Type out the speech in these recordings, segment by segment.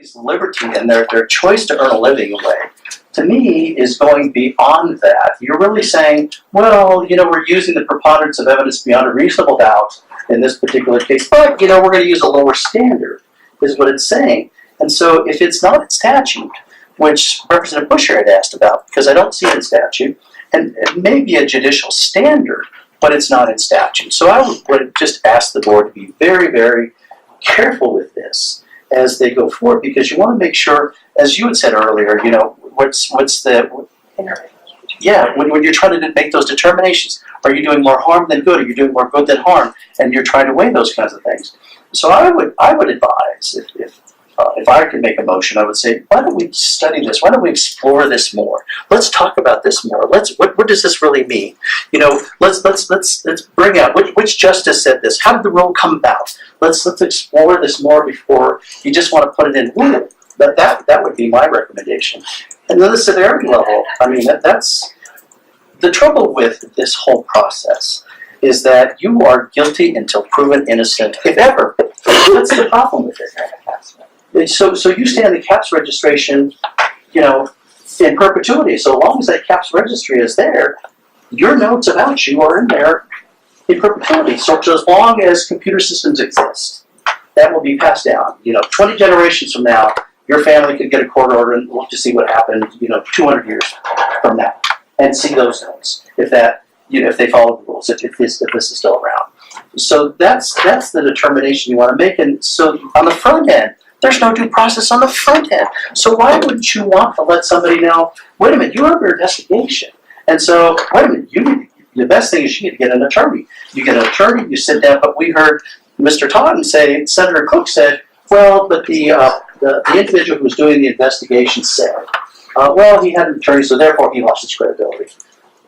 somebody's liberty and their choice to earn a living away, to me, is going beyond that. You're really saying, well, we're using the preponderance of evidence beyond a reasonable doubt in this particular case, but, we're going to use a lower standard, is what it's saying. And so if it's not in statute, which Representative Busher had asked about, because I don't see it in statute, and it may be a judicial standard, but it's not in statute. So I would just ask the board to be very, very careful with this as they go forward, because you want to make sure, as you had said earlier, what's the, yeah, when you're trying to make those determinations, are you doing more harm than good? Are you doing more good than harm? And you're trying to weigh those kinds of things. So I would advise, if I could make a motion, I would say, why don't we study this? Why don't we explore this more? Let's talk about this more. What does this really mean? Let's bring out which justice said this. How did the rule come about? Let's explore this more before you just want to put it in rule. That would be my recommendation. And then the severity level. I mean, that's the trouble with this whole process, is that you are guilty until proven innocent, if ever. That's the problem with it. So you stay on the CAPS registration, in perpetuity. So long as that CAPS registry is there, your notes about you are in there in perpetuity. So as long as computer systems exist, that will be passed down. 20 generations from now, your family could get a court order and look to see what happened, 200 years from now, and see those notes if they follow the rules, if this is still around. So that's the determination you want to make. And so on the front end, there's no due process on the front end. So why wouldn't you want to let somebody know, wait a minute, you're under investigation. And so, wait a minute, the best thing is you need to get an attorney. You get an attorney, you sit down, but we heard Mr. Totten say, Senator Cook said, well, but the individual who was doing the investigation said, well, he had an attorney, so therefore he lost his credibility.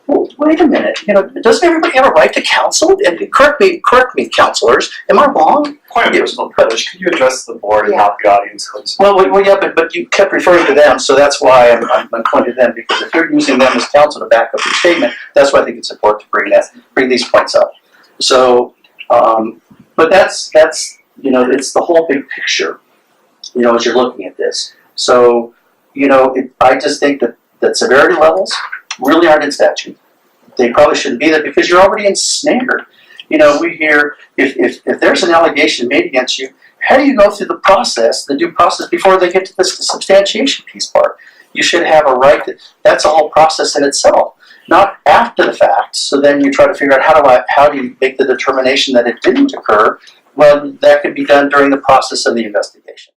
Well, wait a minute. Doesn't everybody have a right to counsel? And correct me, counselors. Am I wrong? Quite a personal privilege. Could you address the board and not the audience, please? Well, yeah, but you kept referring to them, so that's why I'm pointing to them, because if you're using them as counsel to back up your statement, that's why I think it's important to bring these points up. So, but that's it's the whole big picture, as you're looking at this. So, I just think that severity levels really aren't in statute. They probably shouldn't be there because you're already ensnared. We hear if there's an allegation made against you, how do you go through the due process before they get to the substantiation piece part? You should have a right that's a whole process in itself, not after the fact. So then you try to figure out how do you make the determination that it didn't occur? Well, that could be done during the process of the investigation.